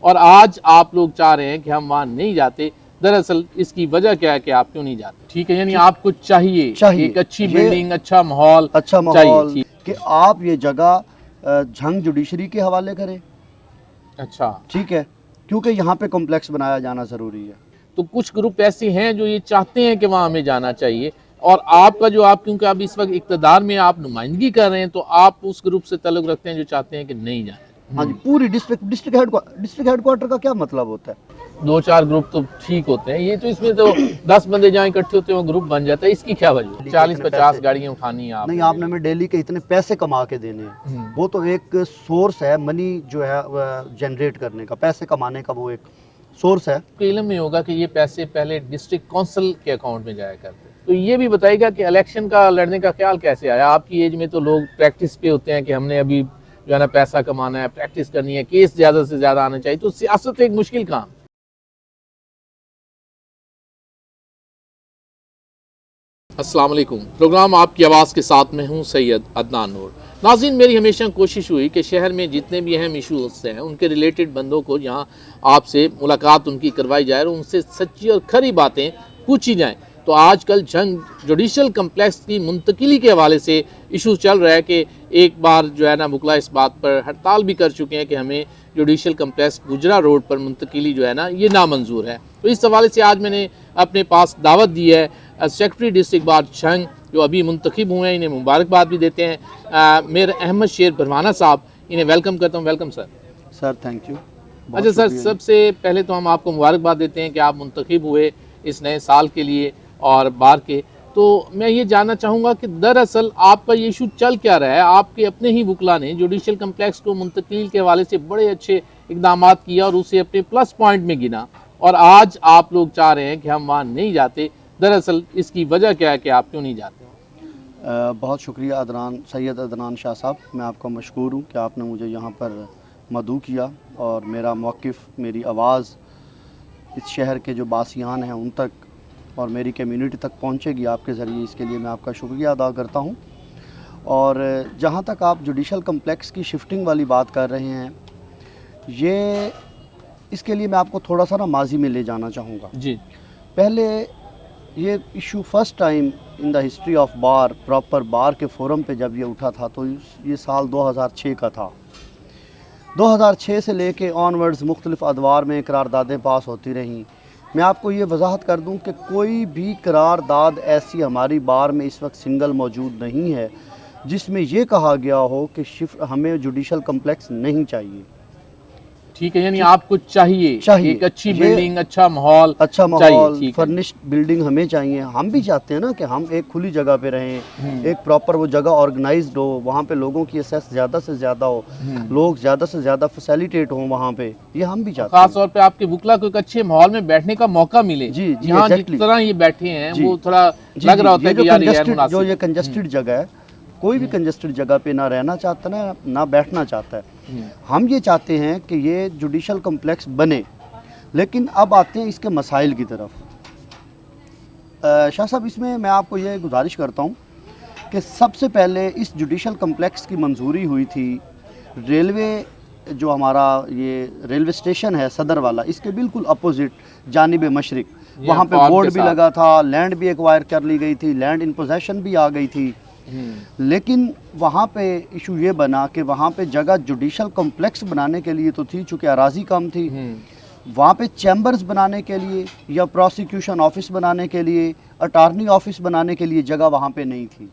اور آج آپ لوگ چاہ رہے ہیں کہ ہم وہاں نہیں جاتے. دراصل اس کی وجہ کیا ہے کہ آپ کیوں نہیں جاتے؟ ٹھیک ہے، یعنی آپ کو چاہیے ایک اچھی بلڈنگ، اچھا ماحول چاہیے کہ آپ یہ جگہ جھنگ جوڈیشری کے حوالے کریں. اچھا ٹھیک ہے، کیونکہ یہاں پہ کمپلیکس بنایا جانا ضروری ہے. تو کچھ گروپ ایسے ہیں جو یہ چاہتے ہیں کہ وہاں ہمیں جانا چاہیے، اور آپ کا جو آپ کیونکہ اب اس وقت اقتدار میں آپ نمائندگی کر رہے ہیں تو آپ اس گروپ سے تعلق رکھتے ہیں جو چاہتے ہیں کہ نہیں جانا. ہاں جی، پوری ڈسٹرکٹ ہیڈ کوارٹر کا کیا مطلب ہوتا ہے؟ 2-4 گروپ تو ٹھیک ہوتے ہیں، یہ تو اس میں تو 10 بندے جہاں اکٹھے ہوتے ہیں وہ گروپ بن جاتا ہے. اس کی کیا وجہ؟ 40-50 گاڑیاں اٹھانی ہیں آپ نہیں، آپ نے ہمیں ڈیلی کے اتنے پیسے کما کے دینے ہیں. وہ تو ایک سورس ہے منی جو ہے جنریٹ کرنے کا، پیسے کمانے کا وہ ایک سورس ہے. علم میں ہوگا کہ یہ پیسے پہلے ڈسٹرکٹ کونسل کے اکاؤنٹ میں جایا کرتے. تو یہ بھی بتائے گا کہ الیکشن کا لڑنے کا خیال کیسے آیا؟ آپ کی ایج میں تو لوگ پریکٹس پہ ہوتے ہیں کہ ہم نے ابھی جو ہے نا پیسہ کمانا ہے، پریکٹس کرنی ہے، کیس زیادہ سے زیادہ آنا چاہیے. تو سیاست ایک مشکل کام. السلام علیکم، پروگرام آپ کی آواز کے ساتھ میں ہوں سید عدنان نور. ناظرین، میری ہمیشہ کوشش ہوئی کہ شہر میں جتنے بھی اہم ایشوز ہیں ان کے ریلیٹڈ بندوں کو یہاں آپ سے ملاقات ان کی کروائی جائے اور ان سے سچی اور کھری باتیں پوچھی جائیں. تو آج کل جنگ جوڈیشل کمپلیکس کی منتقلی کے حوالے سے ایشو چل رہا ہے کہ ایک بار جو ہے نا وکلا اس بات پر ہڑتال بھی کر چکے ہیں کہ ہمیں جوڈیشل کمپلیکس گجرا روڈ پر منتقلی جو ہے نا یہ نامنظور ہے. تو اس حوالے سے آج میں نے اپنے پاس دعوت دی ہے سیکرٹری ڈسٹرکٹ بار جھنگ جو ابھی منتخب ہوئے ہیں، انہیں مبارکباد بھی دیتے ہیں. میر احمد شیر بھروانہ صاحب، انہیں ویلکم کرتا ہوں. Welcome sir. Sir thank you. اچھا سر، سب سے پہلے تو ہم آپ کو مبارکباد دیتے ہیں کہ آپ منتخب ہوئے اس نئے سال کے لیے اور بار کے. تو میں یہ جاننا چاہوں گا کہ دراصل آپ کا یہ ایشو چل کیا رہا ہے؟ آپ کے اپنے ہی وکلا نے جوڈیشل کمپلیکس کو منتقلی کے حوالے سے بڑے اچھے اقدامات کیا اور اسے اپنے پلس پوائنٹ میں گنا، اور آج آپ لوگ چاہ رہے ہیں کہ ہم وہاں نہیں جاتے. دراصل اس کی وجہ کیا ہے کہ آپ کیوں نہیں جاتے؟ بہت شکریہ سید عدنان شاہ صاحب، میں آپ کا مشکور ہوں کہ آپ نے مجھے یہاں پر مدعو کیا اور میرا موقف، میری آواز اس شہر کے جو باسیان ہیں ان تک اور میری کمیونٹی تک پہنچے گی آپ کے ذریعے. اس کے لیے میں آپ کا شکریہ ادا کرتا ہوں. اور جہاں تک آپ جوڈیشل کمپلیکس کی شفٹنگ والی بات کر رہے ہیں، یہ اس کے لیے میں آپ کو تھوڑا سا نا ماضی میں لے جانا چاہوں گا. جی. پہلے یہ issue first time in the history of bar, proper bar کے فورم پہ جب یہ اٹھا تھا تو یہ سال 2006 کا تھا. 2006 سے لے کے آنورڈز مختلف ادوار میں قراردادیں پاس ہوتی رہیں. میں آپ کو یہ وضاحت کر دوں کہ کوئی بھی قرارداد ایسی ہماری بار میں اس وقت سنگل موجود نہیں ہے جس میں یہ کہا گیا ہو کہ ہمیں جوڈیشل کمپلیکس نہیں چاہیے. ٹھیک ہے، یعنی آپ کو چاہیے ایک اچھی بلڈنگ، اچھا ماحول، فرنشڈ بلڈنگ ہمیں چاہیے. ہم بھی چاہتے ہیں نا کہ ہم ایک کھلی جگہ پہ رہیں، ایک پراپر وہ جگہ آرگنائزڈ ہو، وہاں پہ لوگوں کی ایکسیس زیادہ سے زیادہ ہو، لوگ زیادہ سے زیادہ فیسیلیٹیٹ ہوں وہاں پہ. یہ ہم بھی چاہتے ہیں. خاص طور پہ آپ کے وکلا کو ایک اچھے ماحول میں بیٹھنے کا موقع ملے. جی یہاں جس طرح یہ بیٹھے ہیں وہ تھوڑا لگ رہا ہوتا ہے کہ یار یہ مناسب. جو یہ کنجسٹڈ جگہ ہے، کوئی بھی کنجسٹڈ جگہ پہ نہ رہنا چاہتا ہے نہ بیٹھنا چاہتا ہے. ہم یہ چاہتے ہیں کہ یہ جوڈیشل کمپلیکس بنے. لیکن اب آتے ہیں اس کے مسائل کی طرف. شاہ صاحب، اس میں آپ کو یہ گزارش کرتا ہوں کہ سب سے پہلے اس جوڈیشل کمپلیکس کی منظوری ہوئی تھی ریلوے، جو ہمارا یہ ریلوے اسٹیشن ہے صدر والا، اس کے بالکل اپوزٹ جانب مشرق، وہاں پہ بورڈ بھی لگا تھا، لینڈ بھی ایکوائر کر لی گئی تھی، لینڈ ان پوزیشن بھی آ گئی تھی. لیکن وہاں پہ ایشو یہ بنا کہ وہاں پہ جگہ جوڈیشل کمپلیکس بنانے کے لیے تو تھی، چونکہ اراضی کم تھی. وہاں پہ چیمبرز بنانے کے لیے یا پروسیکیوشن آفس بنانے کے لیے، اٹارنی آفس بنانے کے لیے جگہ وہاں پہ نہیں تھی.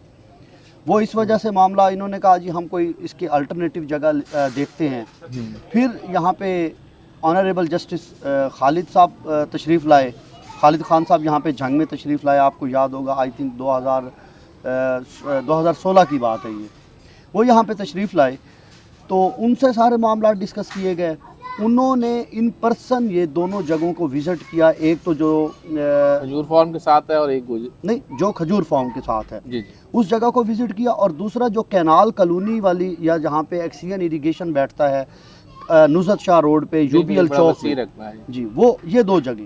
وہ اس وجہ سے معاملہ انہوں نے کہا جی ہم کوئی اس کی الٹرنیٹیو جگہ دیکھتے ہیں. پھر یہاں پہ آنریبل جسٹس خالد صاحب تشریف لائے، خالد خان صاحب یہاں پہ جھنگ میں تشریف لائے. آپ کو یاد ہوگا، آئی تھنک 2016 کی بات ہے یہ. وہ یہاں پہ تشریف لائے تو ان سے سارے معاملات ڈسکس کیے گئے. انہوں نے ان پرسن یہ دونوں جگہوں کو وزٹ کیا. ایک تو جو کھجور فارم کے ساتھ ہے اور ایک نہیں، جو کھجور فارم کے ساتھ ہے، جی اس جگہ کو وزٹ کیا. اور دوسرا جو کینال کالونی والی یا جہاں پہ ایکسین اریگیشن بیٹھتا ہے نصرت شاہ روڈ پہ، یو بی ایل چوک میں، جی وہ یہ دو جگہ.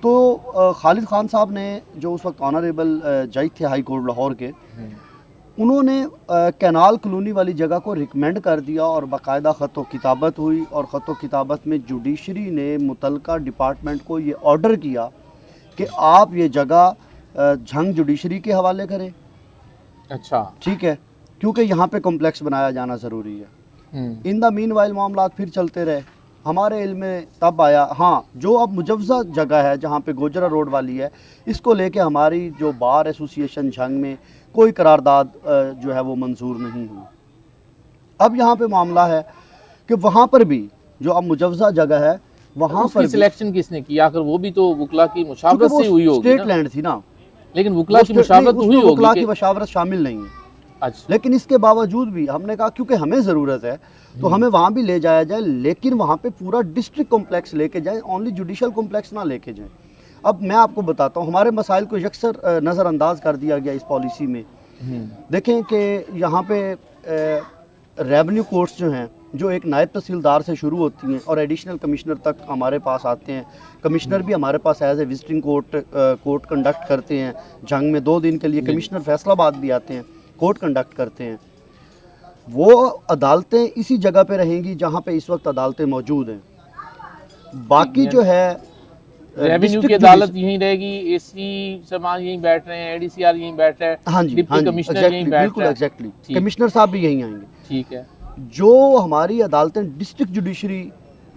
تو خالد خان صاحب نے جو اس وقت آنریبل جج تھے ہائی کورٹ لاہور کے، انہوں نے کینال کلونی والی جگہ کو ریکمینڈ کر دیا اور باقاعدہ خط و کتابت ہوئی، اور خط و کتابت میں جوڈیشری نے متعلقہ ڈپارٹمنٹ کو یہ آرڈر کیا کہ آپ یہ جگہ جھنگ جوڈیشری کے حوالے کریں. اچھا ٹھیک ہے، کیونکہ یہاں پہ کمپلیکس بنایا جانا ضروری ہے. ان دا مین وائل معاملات پھر چلتے رہے. ہمارے علم میں تب آیا ہاں جو اب مجوزہ جگہ ہے جہاں پہ گوجرا روڈ والی ہے، اس کو لے کے ہماری جو بار ایسوسی ایشن جھنگ میں کوئی قرارداد جو ہے وہ منظور نہیں ہوئی. اب یہاں پہ معاملہ ہے کہ وہاں پر بھی جو اب مجوزہ جگہ ہے وہاں اس پر کی سلیکشن کس نے کی؟ آخر وہ بھی تو وکلا کی مشاورت سے ہوئی ہوگی اسٹیٹ نا؟ لینڈ تھی نا، لیکن وکلا کی مشاورت اس ہوئی میں وکلا ہوگی کی کہ مشاورت شامل نہیں ہے. اچھا لیکن اس کے باوجود بھی ہم نے کہا کیونکہ ہمیں ضرورت ہے تو ہمیں وہاں بھی لے جایا جائے، لیکن وہاں پہ پورا ڈسٹرکٹ کمپلیکس لے کے جائیں، اونلی جوڈیشل کمپلیکس نہ لے کے جائیں. اب میں آپ کو بتاتا ہوں ہمارے مسائل کو یکسر نظر انداز کر دیا گیا اس پالیسی میں. دیکھیں کہ یہاں پہ ریونیو کورٹس جو ہیں جو ایک نائب تحصیلدار سے شروع ہوتی ہیں اور ایڈیشنل کمشنر تک ہمارے پاس آتے ہیں. کمشنر بھی ہمارے پاس as a visiting court conduct کرتے ہیں. جنگ میں 2 دن کے لیے کمشنر فیصل آباد بھی آتے ہیں، کورٹ کنڈکٹ کرتے ہیں. وہ عدالتیں اسی جگہ پہ رہیں گی جہاں پہ اس وقت عدالتیں موجود ہیں. باقی جو ہے ریونیو کی عدالت یہیں رہے گی، اے سی سامان یہیں بیٹھ رہے ہیں، اے ڈی سی آر یہیں بیٹھ رہے ہیں، ہاں جی ڈپٹی کمشنر یہیں بیٹھ بالکل رہے ہیں. ایگزیکٹلی کمشنر صاحب بھی یہیں آئیں گے. ٹھیک ہے. جو ہماری عدالتیں ڈسٹرکٹ جوڈیشری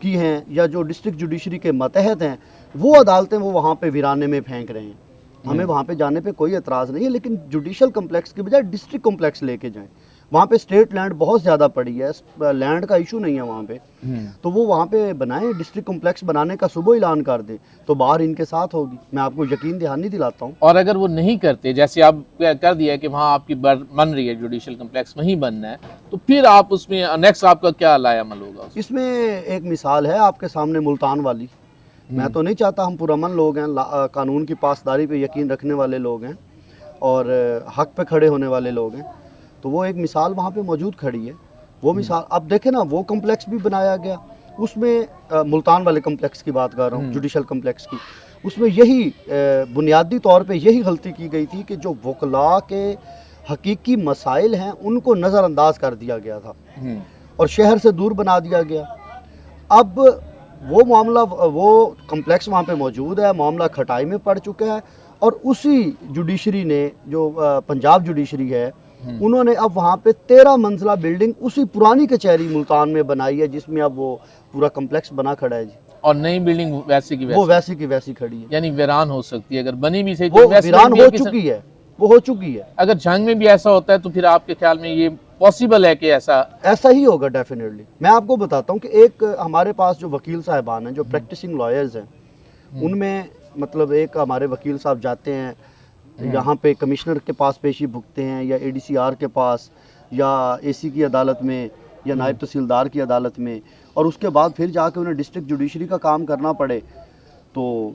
کی ہیں یا جو ڈسٹرکٹ جوڈیشری کے ماتحت ہیں وہ عدالتیں وہ وہاں پہ ویرانے میں پھینک رہے ہیں. ہمیں وہاں پہ جانے پہ کوئی اعتراض نہیں ہے، لیکن جوڈیشل کمپلیکس کے بجائے ڈسٹرکٹ کمپلیکس لے کے جائیں. وہاں پہ اسٹیٹ لینڈ بہت زیادہ پڑی ہے، لینڈ کا ایشو نہیں ہے وہاں پہ، تو وہ وہاں پہ بنائیں. ڈسٹرکٹ کمپلیکس بنانے کا صبح اعلان کر دیں تو باہر ان کے ساتھ ہوگی. میں آپ کو یقین دہانی دلاتا ہوں. اور اگر وہ نہیں کرتے، جیسے آپ کر دیا کہ وہاں آپ کی بن رہی ہے جوڈیشل کمپلیکس وہیں بننا ہے، تو پھر آپ اس میں نیکسٹ آپ کا کیا لائے عمل ہوگا؟ اس میں ایک مثال ہے آپ کے سامنے ملتان والی. میں تو نہیں چاہتا، ہم پرامن لوگ ہیں، قانون کی پاسداری پہ یقین رکھنے والے لوگ ہیں اور حق پہ کھڑے ہونے والے لوگ ہیں، تو وہ ایک مثال وہاں پہ موجود کھڑی ہے. وہ مثال اب دیکھیں نا، وہ کمپلیکس بھی بنایا گیا. اس میں ملتان والے کمپلیکس کی بات کر رہا ہوں، جوڈیشل کمپلیکس کی. اس میں یہی بنیادی طور پہ یہی غلطی کی گئی تھی کہ جو وکلاء کے حقیقی مسائل ہیں ان کو نظر انداز کر دیا گیا تھا اور شہر سے دور بنا دیا گیا. اب وہ معاملہ، وہ کمپلیکس وہاں پہ موجود ہے، معاملہ کھٹائی میں پڑ چکا ہے، اور اسی جوڈیشری نے جو پنجاب جوڈیشری ہے انہوں نے اب وہاں پہ 13 منزلہ بلڈنگ اسی پرانی کچہری ملتان میں بنائی ہے جس میں اب وہ پورا کمپلیکس بنا کھڑا ہے. جی اور نئی بلڈنگ ویسی کی وہ ویسی کی ویسی کھڑی ہے، یعنی ویران ہو سکتی ہے. اگر بنی بھی صحیح وہ تو ویران ہو چکی ہے، وہ ہو چکی ہے. اگر جنگ میں بھی ایسا ہوتا ہے تو پھر آپ کے خیال میں یہ پاسبل ہے کہ ایسا ہی ہوگا ڈیفینیٹلی. میں آپ کو بتاتا ہوں کہ ایک ہمارے پاس جو وکیل صاحبان ہیں جو پریکٹسنگ لائرز ہیں، ان میں مطلب ایک ہمارے وکیل صاحب جاتے ہیں یہاں پہ کمشنر کے پاس پیشی بھگتے ہیں یا اے ڈی سی آر کے پاس یا اے سی کی عدالت میں یا نائب تحصیلدار کی عدالت میں، اور اس کے بعد پھر جا کے انہیں ڈسٹرکٹ جوڈیشری کا کام کرنا پڑے. تو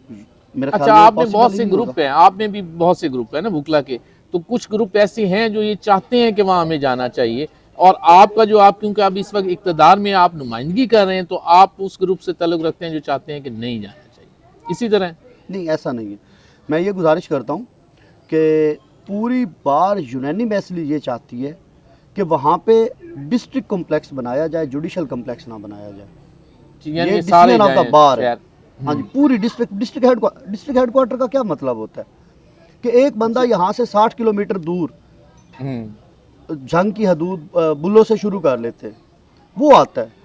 میرا خیال اچھا، آپ میں بہت سے گروپ ہیں، آپ میں بھی بہت سے گروپ ہیں نا وکلا کے، تو کچھ گروپ ایسے ہیں جو یہ چاہتے ہیں کہ وہاں ہمیں جانا چاہیے، اور آپ کا جو آپ کیونکہ اب اس وقت اقتدار میں آپ نمائندگی کر رہے ہیں تو آپ اس گروپ سے تعلق رکھتے ہیں جو چاہتے ہیں کہ نہیں جانا چاہیے. اسی طرح نہیں، ایسا نہیں ہے. میں یہ گزارش کرتا ہوں کہ پوری بار یونینیمسلی یہ چاہتی ہے کہ وہاں پہ ڈسٹرکٹ کمپلیکس بنایا جائے، جوڈیشل کمپلیکس نہ بنایا جائے. یعنی سارے جائیں بار ہے. ہاں جی، پوری ڈسٹرکٹ ہیڈ کوارٹر کا کیا مطلب ہوتا ہے کہ ایک بندہ یہاں سے 60 کلومیٹر دور جنگ کی حدود بلو سے شروع کر لیتے وہ آتا ہے،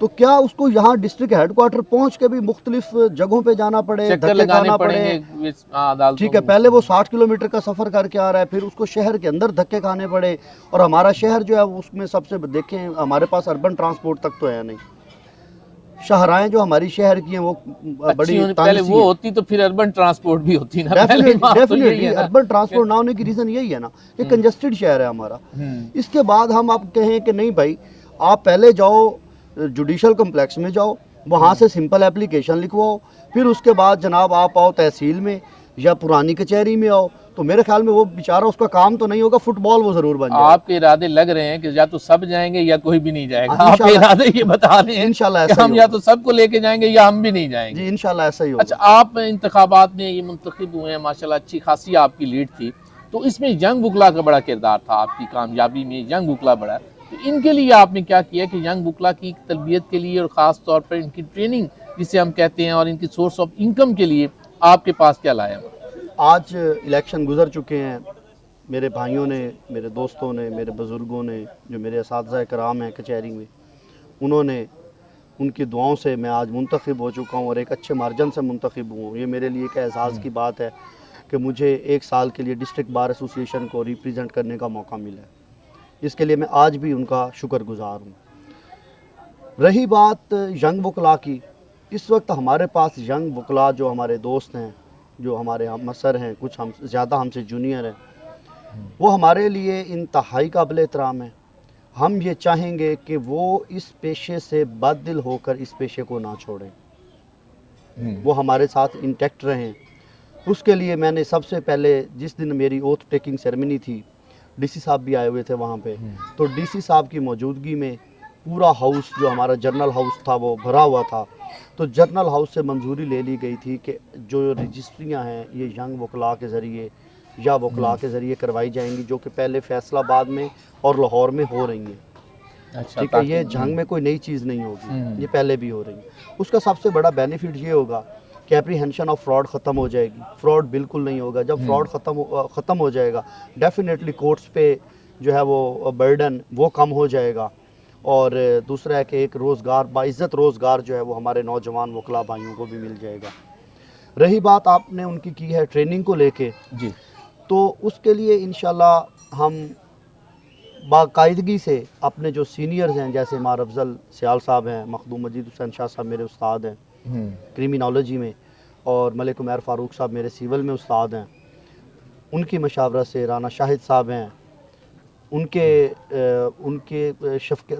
تو کیا اس کو یہاں ڈسٹرکٹ ہیڈ کوارٹر پہنچ کے بھی مختلف جگہوں پہ جانا پڑے، دھکے کھانا پڑے؟ ٹھیک ہے، پہلے وہ 60 کلومیٹر کا سفر کر کے آ رہا ہے، پھر اس کو شہر کے اندر دھکے کھانے پڑے. اور ہمارا شہر جو ہے اس میں سب سے دیکھیں ہمارے پاس اربن ٹرانسپورٹ تک تو ہے نہیں. شاہراہیں جو ہماری شہر کی ہیں وہ بڑی پہلے وہ ہوتی تو پھر اربن ٹرانسپورٹ بھی ہوتی نا. ڈیفینیٹلی اربن ٹرانسپورٹ نہ ہونے کی ریزن یہی ہے نا کہ کنجسٹڈ شہر ہے ہمارا. اس کے بعد ہم آپ کہیں کہ نہیں بھائی آپ پہلے جاؤ جوڈیشل کمپلیکس میں جاؤ، وہاں سے سمپل اپلیکیشن لکھواؤ، پھر اس کے بعد جناب آپ آؤ تحصیل میں یا پرانی کچہری میں آؤ. تو میرے خیال میں وہ بیچارہ اس کا کام تو نہیں ہوگا، فٹ بال وہ ضرور بن جائے. آپ کے ارادے لگ رہے ہیں کہ یا تو سب جائیں گے یا کوئی بھی نہیں جائے گا. آپ کے ارادے یہ بتا رہے ہیں کہ ہم یا تو سب کو لے کے جائیں گے یا ہم بھی نہیں جائیں گے. جی انشاءاللہ ایسا ہی ہوگا. اچھا، آپ انتخابات میں یہ منتخب ہوئے ہیں، ماشاءاللہ اچھی خاصی آپ کی لیڈ تھی، تو اس میں ینگ وکلا کا بڑا کردار تھا آپ کی کامیابی میں، ینگ وکلا بڑا، تو ان کے لیے آپ نے کیا کیا کہ ینگ وکلا کی تربیت کے لیے اور خاص طور پر ان کی ٹریننگ جسے ہم کہتے ہیں اور ان کی سورس آف انکم کے لیے آپ کے پاس کیا لایا؟ آج الیکشن گزر چکے ہیں، میرے بھائیوں نے، میرے دوستوں نے، میرے بزرگوں نے، جو میرے اساتذہ کرام ہیں کچہری میں، انہوں نے، ان کی دعاؤں سے میں آج منتخب ہو چکا ہوں اور ایک اچھے مارجن سے منتخب ہوں. یہ میرے لیے ایک اعزاز کی بات ہے کہ مجھے 1 سال کے لیے ڈسٹرکٹ بار ایسوسی ایشن کو ریپریزنٹ کرنے کا موقع ملا ہے. اس کے لیے میں آج بھی ان کا شکر گزار ہوں. رہی بات ینگ وکلا کی، اس وقت ہمارے پاس ینگ وکلا جو ہمارے دوست ہیں، جو ہمارے ہم مسر ہیں، کچھ زیادہ ہم سے جونیئر ہیں، وہ ہمارے لیے انتہائی قابل احترام ہیں. ہم یہ چاہیں گے کہ وہ اس پیشے سے بد دل ہو کر اس پیشے کو نہ چھوڑیں، وہ ہمارے ساتھ انٹیکٹ رہیں. اس کے لیے میں نے سب سے پہلے، جس دن میری اوتھ ٹیکنگ سیرمنی تھی، ڈی سی صاحب بھی آئے ہوئے تھے وہاں پہ، تو ڈی سی صاحب کی موجودگی میں پورا ہاؤس جو ہمارا جنرل ہاؤس تھا وہ بھرا ہوا تھا. تو جنرل ہاؤس سے منظوری لے لی گئی تھی کہ جو رجسٹریاں ہیں یہ ینگ وکلا کے ذریعے یا وکلا کے ذریعے کروائی جائیں گی، جو کہ پہلے فیصل آباد میں اور لاہور میں ہو رہی ہیں. ٹھیک ہے، یہ جھنگ میں کوئی نئی چیز نہیں ہوگی، یہ پہلے بھی ہو رہی ہیں. اس کا سب سے بڑا بینیفٹ یہ ہوگا کہ اپریہنشن آف فراڈ ختم ہو جائے گی. فراڈ بالکل نہیں ہوگا. جب فراڈ ختم ہو جائے گا، ڈیفینیٹلی کورٹس پہ جو ہے وہ برڈن وہ کم ہو جائے گا. اور دوسرا ہے کہ ایک روزگار، باعزت روزگار جو ہے وہ ہمارے نوجوان وکلا بھائیوں کو بھی مل جائے گا. رہی بات آپ نے ان کی ہے ٹریننگ کو لے کے، جی، تو اس کے لیے انشاءاللہ ہم باقاعدگی سے اپنے جو سینئرز ہیں، جیسے مار افضل سیال صاحب ہیں، مخدوم مجید حسین شاہ صاحب میرے استاد ہیں کرiminology میں، اور ملک عمیر فاروق صاحب میرے سیول میں استاد ہیں، ان کی مشاورت سے، رانا شاہد صاحب ہیں، ان کے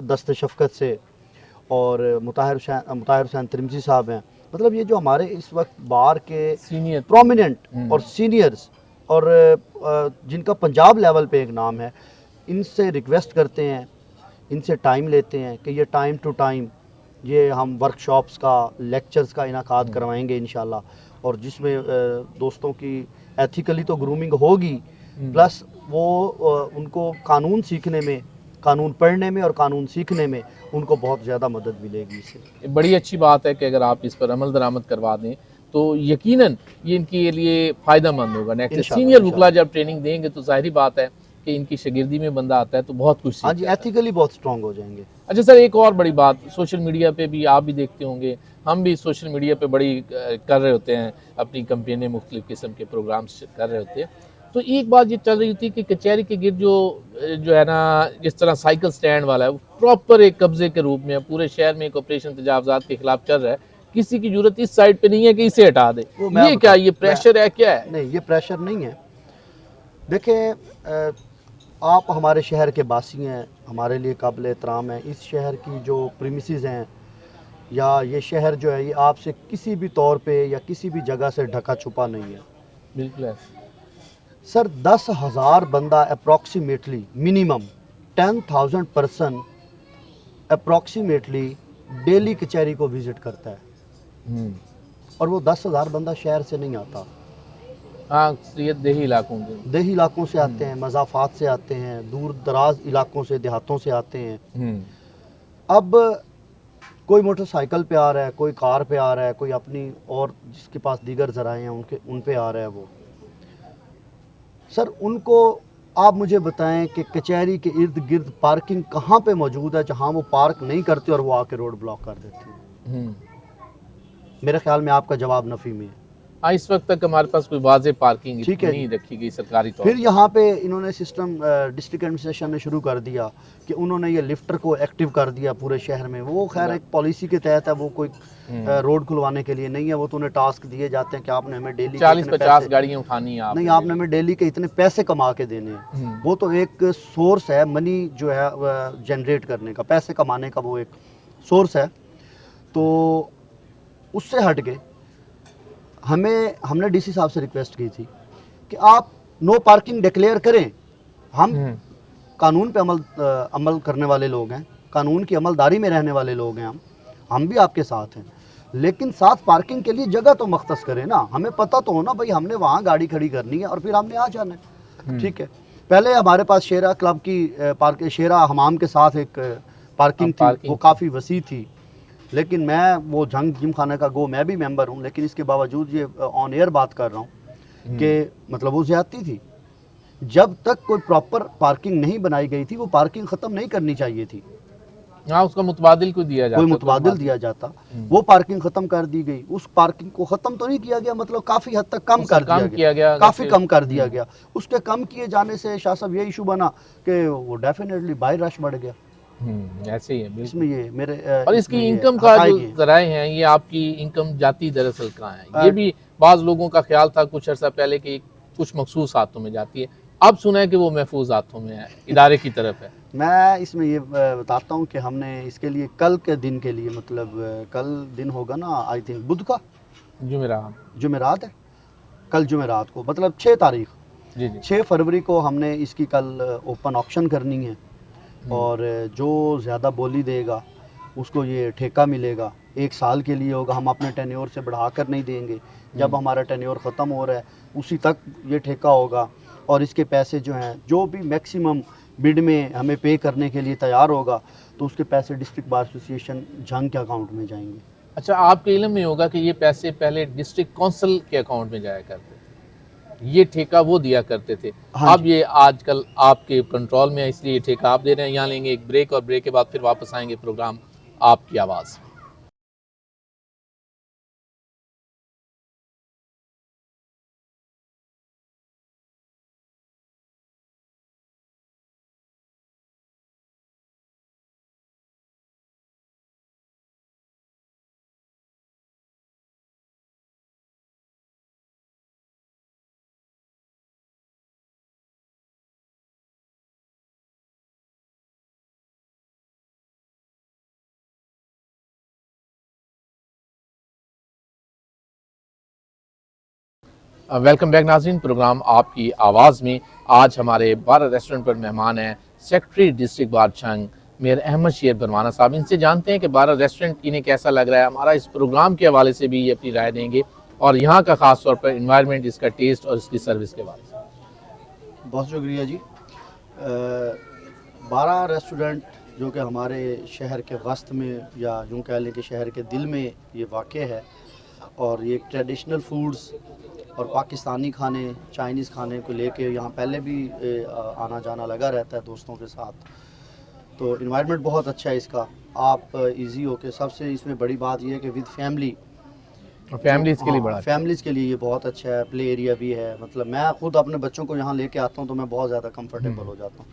دست شفقت سے، اور مطاہر حسین ترمزی صاحب ہیں. مطلب یہ جو ہمارے اس وقت بار کے سینئر پرومیننٹ اور سینئرز اور جن کا پنجاب لیول پہ ایک نام ہے، ان سے ریکویسٹ کرتے ہیں، ان سے ٹائم لیتے ہیں کہ یہ ٹائم ٹو ٹائم یہ ہم ورک شاپس کا، لیکچرز کا انعقاد کروائیں گے انشاءاللہ. اور جس میں دوستوں کی ایتھیکلی تو گرومنگ ہوگی، پلس وہ ان کو قانون سیکھنے میں، قانون پڑھنے میں اور قانون سیکھنے میں ان کو بہت زیادہ مدد ملے گی. اس سے بڑی اچھی بات ہے کہ اگر آپ اس پر عمل درآمد کروا دیں تو یقیناً یہ ان کے لیے فائدہ مند ہوگا. نیکسٹ سینئر وکلا جب ٹریننگ دیں گے تو ظاہری بات ہے کہ ان کی شاگردی میں بندہ آتا ہے تو بہت کچھ سیکھتا ہے. ہاں جی، ایتھیکلی بہت اسٹرانگ ہو جائیں گے. اچھا سر، ایک اور بڑی بات، سوشل میڈیا پہ بھی آپ بھی دیکھتے ہوں گے، ہم بھی سوشل میڈیا پہ بڑی کر رہے ہوتے ہیں، اپنی کمپینیں مختلف قسم کے پروگرامز کر رہے ہوتے ہیں. تو ایک بات یہ چل رہی تھی کہ کچہری کے گرد جو ہے نا، جس طرح سائیکل سٹینڈ والا ہے، وہ پراپر ایک قبضے کے روپ میں پورے شہر میں ایک آپریشن تجاوزات کے خلاف چل رہا ہے. کسی کی ضرورت اس سائڈ پہ نہیں ہے کہ اسے ہٹا دے. یہ کیا، یہ پریشر ہے کیا ہے؟ نہیں، یہ پریشر نہیں ہے. دیکھیں، آپ ہمارے شہر کے باسی ہیں، ہمارے لیے قابل احترام ہیں. اس شہر کی جو پریمیسز ہیں یا یہ شہر جو ہے، یہ آپ سے کسی بھی طور پہ یا کسی بھی جگہ سے ڈھکا چھپا نہیں ہے. بالکل ہے سر. 10,000 بندہ approximately, minimum 10,000 person approximately daily کچہری کو وزٹ کرتا ہے. اور وہ 10,000 بندہ شہر سے نہیں آتا. ہاں، دیہی علاقوں کے، دیہی علاقوں سے آتے ہیں، مضافات سے آتے ہیں، دور دراز علاقوں سے، دیہاتوں سے آتے ہیں. اب کوئی موٹر سائیکل پہ آ رہا ہے، کوئی کار پہ آ رہا ہے، کوئی اپنی اور جس کے پاس دیگر ذرائع ہیں ان پہ آ رہا ہے. وہ سر، ان کو آپ مجھے بتائیں کہ کچہری کے ارد گرد پارکنگ کہاں پہ موجود ہے جہاں وہ پارک نہیں کرتے اور وہ آ کے روڈ بلاک کر دیتے ہیں؟ میرے خیال میں آپ کا جواب نفی میں ہے. ہاں، اس وقت تک ہمارے پاس کوئی واضح پارکنگ نہیں رکھی گئی سرکاری طور. پھر یہاں پہ انہوں نے سسٹم ڈسٹرکٹ ایڈمنسٹریشن نے شروع کر دیا کہ انہوں نے یہ لفٹر کو ایکٹیو کر دیا پورے شہر میں. وہ خیر ایک پالیسی کے تحت ہے، وہ کوئی روڈ کھلوانے کے لیے نہیں ہے. وہ تو انہیں ٹاسک دیے جاتے ہیں کہ آپ نے ہمیں ڈیلی 40-50 گاڑیاں اٹھانی ہیں، نہیں، آپ نے ہمیں ڈیلی کے اتنے پیسے کما کے دینے ہیں. وہ تو ایک سورس ہے منی جو ہے جنریٹ کرنے کا، پیسے کمانے کا وہ ایک سورس ہے. تو اس سے ہٹ کے ہم نے ڈی سی صاحب سے ریکویسٹ کی تھی کہ آپ نو پارکنگ ڈکلیئر کریں. ہم قانون پہ عمل کرنے والے لوگ ہیں، قانون کی عملداری میں رہنے والے لوگ ہیں. ہم بھی آپ کے ساتھ ہیں، لیکن ساتھ پارکنگ کے لیے جگہ تو مختص کریں نا. ہمیں پتہ تو ہونا بھائی ہم نے وہاں گاڑی کھڑی کرنی ہے اور پھر ہم نے آ جانا ہے. ٹھیک ہے. پہلے ہمارے پاس شیرا کلب کی شیرا حمام کے ساتھ ایک پارکنگ تھی, وہ کافی وسیع تھی, لیکن میں وہ جنگ جم خانہ کا میں بھی ممبر ہوں, لیکن اس کے باوجود یہ آن ایئر بات کر رہا ہوں کہ مطلب وہ زیادتی تھی. جب تک کوئی پراپر پارکنگ نہیں بنائی گئی تھی وہ پارکنگ ختم نہیں کرنی چاہیے تھی. ہاں, اس کا متبادل کوئی دیا جاتا, کوئی متبادل دیا جاتا. وہ پارکنگ ختم کر دی گئی. اس پارکنگ کو ختم تو نہیں کیا گیا, مطلب کافی حد تک کم کر دیا گیا, کافی کم کر دیا گیا. اس کے کم کیے جانے سے شاہ صاحب یہ ایشو بنا کہ وہ ڈیفینیٹلی بائی رش بڑھ گیا. ایسے ہی ہے اس میں یہ میرے اور اس کی انکم کا جو ذرائع ہیں, یہ آپ کی انکم جاتی دراصل کہاں ہے؟ یہ بھی بعض لوگوں کا خیال تھا کچھ عرصہ پہلے کہ کچھ مخصوص ہاتھوں میں جاتی ہے, اب سنا ہے کہ وہ محفوظ ہاتھوں میں ہے, ادارے کی طرف ہے. میں اس میں یہ بتاتا ہوں کہ ہم نے اس کے لیے کل کے دن کے لیے, مطلب کل دن ہوگا نا آئی تھنک بدھ کا, جمعرات ہے, کل جمعرات کو مطلب 6 تاریخ, 6 فروری کو ہم نے اس کی کل اوپن آکشن کرنی ہے. اور جو زیادہ بولی دے گا اس کو یہ ٹھیکہ ملے گا. 1 سال کے لیے ہوگا, ہم اپنے ٹینیور سے بڑھا کر نہیں دیں گے. جب ہمارا ٹینیور ختم ہو رہا ہے اسی تک یہ ٹھیکہ ہوگا, اور اس کے پیسے جو ہیں جو بھی میکسیمم بڈ میں ہمیں پے کرنے کے لیے تیار ہوگا تو اس کے پیسے ڈسٹرکٹ بار ایسوسیشن جھنگ کے اکاؤنٹ میں جائیں گے. اچھا, آپ کے علم میں ہوگا کہ یہ پیسے پہلے ڈسٹرکٹ کونسل کے اکاؤنٹ میں جایا کرتے تھے, یہ ٹھیکہ وہ دیا کرتے تھے. اب یہ آج کل آپ کے کنٹرول میں ہے, اس لیے یہ ٹھیکہ آپ دے رہے ہیں. یہاں لیں گے ایک بریک, اور بریک کے بعد پھر واپس آئیں گے پروگرام آپ کی آواز. ویلکم بیک ناظرین, پروگرام آپ کی آواز میں آج ہمارے بارہ ریسٹورنٹ پر مہمان ہیں سیکرٹری ڈسٹرکٹ بار جھنگ میر احمد شیر بروانہ صاحب. ان سے جانتے ہیں کہ بارہ ریسٹورنٹ انہیں کیسا لگ رہا ہے. ہمارا اس پروگرام کے حوالے سے بھی یہ اپنی رائے دیں گے, اور یہاں کا خاص طور پر انوائرمنٹ, اس کا ٹیسٹ اور اس کی سروس کے حوالے سے. بہت شکریہ جی. بارہ ریسٹورنٹ جو کہ ہمارے شہر کے وسط میں, یا یوں کہہ لیں کہ شہر کے دل میں یہ واقع ہے, اور یہ ٹریڈیشنل فوڈز اور پاکستانی کھانے, چائنیز کھانے کو لے کے یہاں پہلے بھی آنا جانا لگا رہتا ہے دوستوں کے ساتھ. تو انوائرمنٹ بہت اچھا ہے اس کا, آپ ایزی ہو کے, سب سے اس میں بڑی بات یہ ہے کہ ود فیملی, فیملیز کے لیے بڑا, فیملیز کے لیے یہ بہت اچھا ہے. پلے ایریا بھی ہے, مطلب میں خود اپنے بچوں کو یہاں لے کے آتا ہوں تو میں بہت زیادہ کمفرٹیبل ہو جاتا ہوں.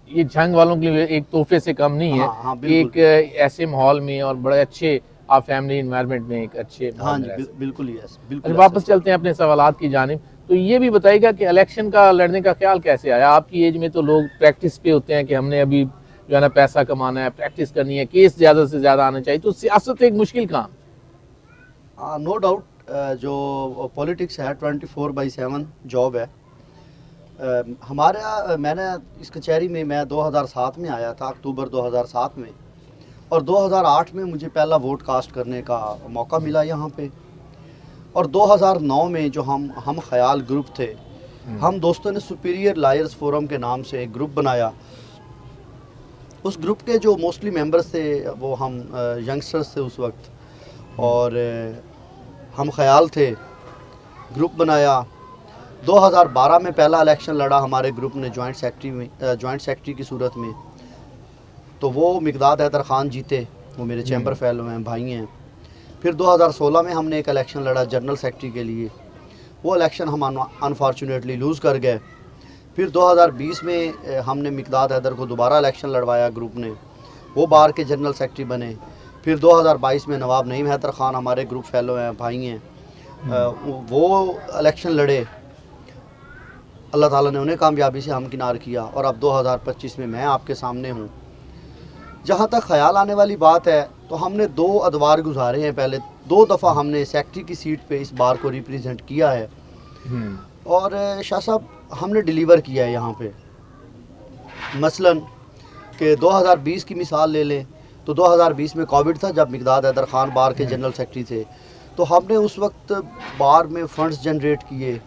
یہ جھنگ والوں کے لیے ایک تحفے سے کم نہیں ہے, ایک ایسے ماحول میں اور بڑے اچھے آپ فیملی انوائرمنٹ میں ایک اچھے. ہاں جی, بالکل یس, بالکل. واپس چلتے ہیں اپنے سوالات کی جانب. تو یہ بھی بتائیے گا کہ الیکشن کا لڑنے کا خیال کیسے آیا؟ آپ کی ایج میں تو لوگ پریکٹس پہ ہوتے ہیں کہ ہم نے ابھی جو ہے نا پیسہ کمانا ہے, پریکٹس کرنی ہے, کیس زیادہ سے زیادہ آنا چاہیے, تو سیاست ایک مشکل کام. نو ڈاؤٹ, جو پولیٹکس ہے 24/7 جاب ہے. ہمارا, میں نے اس کچہری میں 2007 میں آیا تھا, اکتوبر 2007 میں, اور 2008 میں مجھے پہلا ووٹ کاسٹ کرنے کا موقع ملا یہاں پہ. اور 2009 میں جو ہم خیال گروپ تھے, ہم دوستوں نے سپیریئر لائرز فورم کے نام سے ایک گروپ بنایا. اس گروپ کے جو موسٹلی ممبرز تھے وہ ہم ینگسٹرز تھے اس وقت, اور ہم خیال تھے. گروپ بنایا, 2012 میں پہلا الیکشن لڑا ہمارے گروپ نے جوائنٹ سیکرٹری کی صورت میں, تو وہ مقداد حیدر خان جیتے, وہ میرے چیمبر فیلو ہیں, بھائی ہیں. پھر 2016 میں ہم نے ایک الیکشن لڑا جنرل سیکرٹری کے لیے, وہ الیکشن ہم انفارچونیٹلی لوز کر گئے. پھر 2020 میں ہم نے مقداد حیدر کو دوبارہ الیکشن لڑوایا گروپ نے, وہ بار کے جنرل سیکرٹری بنے. پھر 2022 میں نواب نعیم حیدر خان ہمارے گروپ فیلو ہیں, بھائی ہیں, وہ الیکشن لڑے, اللہ تعالیٰ نے انہیں کامیابی سے ہمکنار کیا. اور اب 2025 میں آپ کے سامنے ہوں. جہاں تک خیال آنے والی بات ہے تو ہم نے 2 ادوار گزارے ہیں. پہلے 2 دفعہ ہم نے سیکرٹری کی سیٹ پہ اس بار کو ریپریزنٹ کیا ہے, اور شاہ صاحب ہم نے ڈیلیور کیا ہے یہاں پہ. مثلاً کہ 2020 کی مثال لے لیں تو 2020 میں کووڈ تھا جب مقداد حیدر خان بار کے جنرل سیکرٹری تھے, تو ہم نے اس وقت بار میں فنڈز جنریٹ کیے,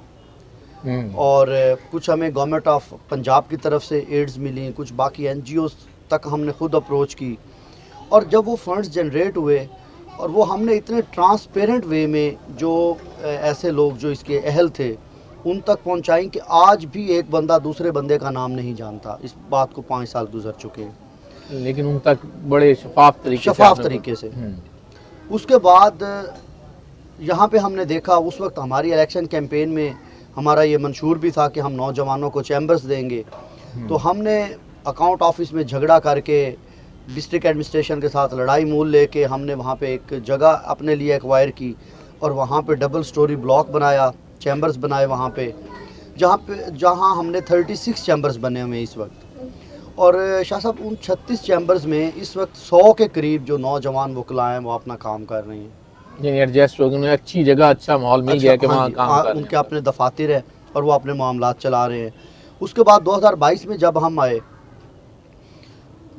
اور کچھ ہمیں گورنمنٹ آف پنجاب کی طرف سے ایڈز ملی، کچھ باقی این جی اوز تک ہم نے خود اپروچ کی، اور جب وہ فنڈز جنریٹ ہوئے اور وہ ہم نے اتنے ٹرانسپیرنٹ وے میں جو ایسے لوگ جو اس کے اہل تھے ان تک پہنچائیں کہ آج بھی ایک بندہ دوسرے بندے کا نام نہیں جانتا. اس بات کو 5 سال گزر چکے ہیں، لیکن ان تک بڑے شفاف طریقے سے اس کے بعد یہاں پہ ہم نے دیکھا اس وقت ہماری الیکشن کیمپین میں ہمارا یہ منشور بھی تھا کہ ہم نوجوانوں کو چیمبرز دیں گے. تو ہم نے اکاؤنٹ آفس میں جھگڑا کر کے ڈسٹرکٹ ایڈمنسٹریشن کے ساتھ لڑائی مول لے کے ہم نے وہاں پہ ایک جگہ اپنے لیے ایکوائر کی اور وہاں پہ ڈبل سٹوری بلاک بنایا، چیمبرز بنائے وہاں پہ، جہاں ہم نے 36 چیمبرز بنے ہوئے ہیں اس وقت. اور شاہ صاحب ان 36 چیمبرز میں اس وقت 100 کے قریب جو نوجوان وکلا ہیں وہ اپنا کام کر رہے ہیں. یعنی ایڈجسٹ ہو گئے، اچھی جگہ اچھا ماحول مل گیا کہ وہاں کام کر رہے ہیں، ان کے اپنے دفاتر ہے اور وہ اپنے معاملات چلا رہے ہیں. اس کے بعد 2022 میں جب ہم آئے،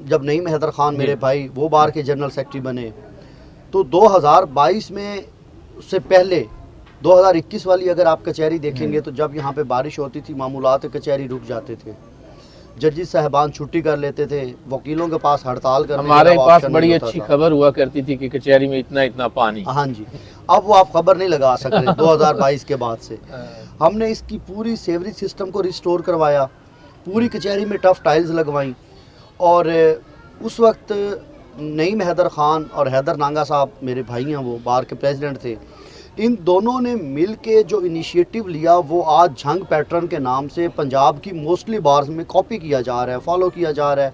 جب نعیم حیدر خان میرے بھائی وہ بار کے جنرل سیکرٹری بنے، تو 2022 میں اس سے پہلے 2021 والی اگر آپ کچہری دیکھیں گے تو جب یہاں پہ بارش ہوتی تھی معمولات کچہری رک جاتے تھے، ججز صاحبان چھٹی کر لیتے تھے، وکیلوں کے پاس ہڑتال کرنے ہمارے پاس بڑی اچھی خبر ہوا کرتی تھی کہ کچہری میں اتنا پانی. ہاں جی، اب وہ آپ خبر نہیں لگا سکتے. 2022 کے بعد سے ہم نے اس کی پوری سیوریج سسٹم کو ریسٹور کروایا، پوری کچہری میں ٹف ٹائلز لگوائیں. اور اس وقت نعیم حیدر خان اور حیدر نانگا صاحب میرے بھائی ہیں، وہ بار کے پریزیڈنٹ تھے، ان دونوں نے مل کے جو انیشیٹو لیا وہ آج جھنگ پیٹرن کے نام سے پنجاب کی موسٹلی بارز میں کاپی کیا جا رہا ہے، فالو کیا جا رہا ہے.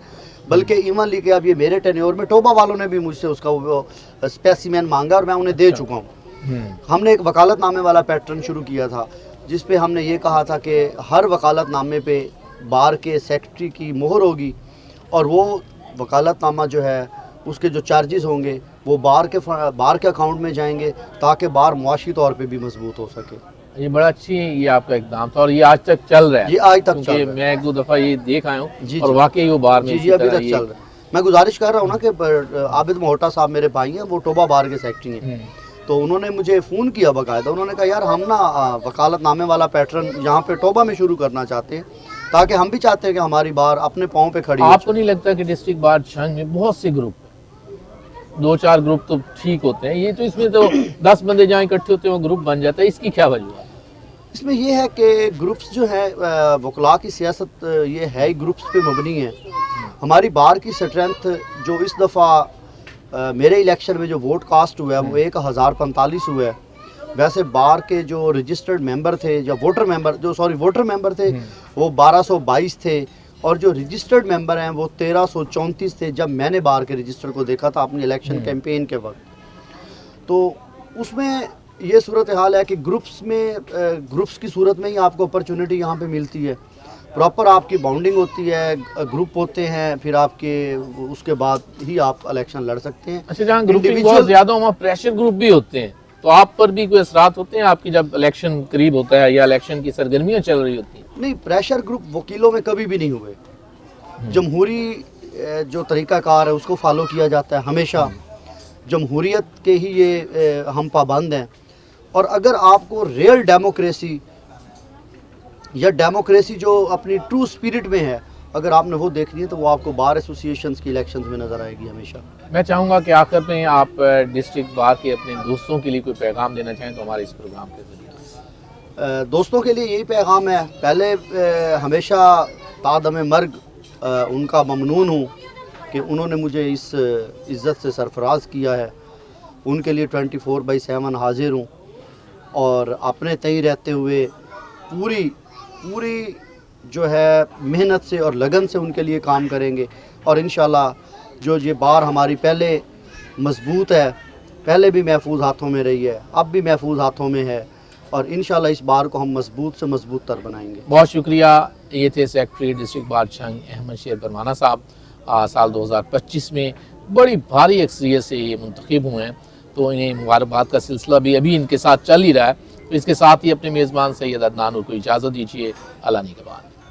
بلکہ ایون لی کہ اب یہ میرے ٹینیور میں ٹوبا والوں نے بھی مجھ سے اس کا وہ اسپیسیمین مانگا اور میں انہیں دے چکا ہوں. ہم نے ایک وکالت نامے والا پیٹرن شروع کیا تھا جس پہ ہم نے یہ کہا تھا کہ ہر وکالت نامے پہ بار کے سیکرٹری کی مہر ہوگی اور وہ وکالت نامہ جو ہے اس کے جو چارجز ہوں گے وہ بار کے اکاؤنٹ میں جائیں گے تاکہ بار معاشی طور پہ بھی مضبوط ہو سکے. یہ بڑا اچھی یہ آپ کا اقدام تھا اور یہ آج تک چل رہا ہے. یہ آج تک چل رہا ہے. میں ایک دو دفعہ یہ دیکھ آیا ہوں اور واقعی وہ بار میں ابھی تک چل رہا ہے. میں گزارش کر رہا ہوں نا کہ عابد موٹا صاحب میرے بھائی ہیں، وہ ٹوبا بار کے سیکرٹری ہیں، تو انہوں نے مجھے فون کیا باقاعدہ. انہوں نے کہا یار ہم نا وکالت نامے والا پیٹرن یہاں پہ ٹوبا میں شروع کرنا چاہتے ہیں تاکہ ہم بھی چاہتے ہیں کہ ہماری بار اپنے پاؤں پہ کھڑی ہو. آپ کو نہیں لگتا کہ ڈسٹرکٹ بار جھنگ میں بہت سے گروپ، 2-4 گروپ تو ٹھیک ہوتے ہیں، یہ تو اس میں تو 10 بندے جہاں اکٹھے ہوتے ہیں وہ گروپ بن جاتا ہے، اس کی کیا وجہ ہے؟ اس میں یہ ہے کہ گروپس جو ہے وکلا کی سیاست یہ ہے گروپس پہ مبنی ہے. ہماری بار کی سٹرینتھ جو اس دفعہ میرے الیکشن میں جو ووٹ کاسٹ ہوا ہے وہ 1045 ہوا ہے. ویسے بار کے جو رجسٹرڈ ممبر تھے یا ووٹر ممبر تھے وہ 1222 تھے اور جو رجسٹرڈ ممبر ہیں وہ 1334 تھے جب میں نے بار کے رجسٹر کو دیکھا تھا اپنی الیکشن کیمپین کے وقت. تو اس میں یہ صورتحال ہے کہ گروپس کی صورت میں ہی آپ کو اپرچونٹی یہاں پہ ملتی ہے. پراپر آپ کی باؤنڈنگ ہوتی ہے، گروپ ہوتے ہیں، پھر آپ کے اس کے بعد ہی آپ الیکشن لڑ سکتے ہیں. اچھا، جہاں گروپنگ بہت زیادہ وہاں پریشر گروپ بھی ہوتے ہیں، تو آپ پر بھی کوئی اثرات ہوتے ہیں آپ کی جب الیکشن قریب ہوتا ہے یا الیکشن کی سرگرمیاں چل رہی ہوتی ہیں؟ نہیں، پریشر گروپ وکیلوں میں کبھی بھی نہیں ہوئے. جمہوری جو طریقہ کار ہے اس کو فالو کیا جاتا ہے ہمیشہ. جمہوریت کے ہی یہ ہم پابند ہیں. اور اگر آپ کو ریئل ڈیموکریسی یا ڈیموکریسی جو اپنی ٹرو سپیرٹ میں ہے اگر آپ نے وہ دیکھنی ہے تو وہ آپ کو بار ایسوسیشنز کی الیکشنز میں نظر آئے گی ہمیشہ. میں چاہوں گا کہ آخر میں آپ ڈسٹرکٹ بار کے اپنے دوستوں کے لیے کوئی پیغام دینا چاہیں تو ہمارے اس پروگرام کے ذریعے. دوستوں کے لیے یہی پیغام ہے، پہلے ہمیشہ تادم مرگ ان کا ممنون ہوں کہ انہوں نے مجھے اس عزت سے سرفراز کیا ہے. ان کے لیے 24/7 حاضر ہوں اور اپنے تئیں رہتے ہوئے پوری جو ہے محنت سے اور لگن سے ان کے لیے کام کریں گے. اور انشاءاللہ جو یہ بار ہماری پہلے مضبوط ہے، پہلے بھی محفوظ ہاتھوں میں رہی ہے، اب بھی محفوظ ہاتھوں میں ہے اور انشاءاللہ اس بار کو ہم مضبوط سے مضبوط تر بنائیں گے. بہت شکریہ. یہ تھے secretary district bar Jhang Ahmad Sher Parwana صاحب. سال 2025 میں بڑی بھاری اکثریت سے یہ منتخب ہوئے ہیں، تو انہیں مبارکباد کا سلسلہ بھی ابھی ان کے ساتھ چل ہی رہا ہے. تو اس کے ساتھ ہی اپنے میزبان سید عدنان نور کو اجازت دیجیے. اللہ نگہبان.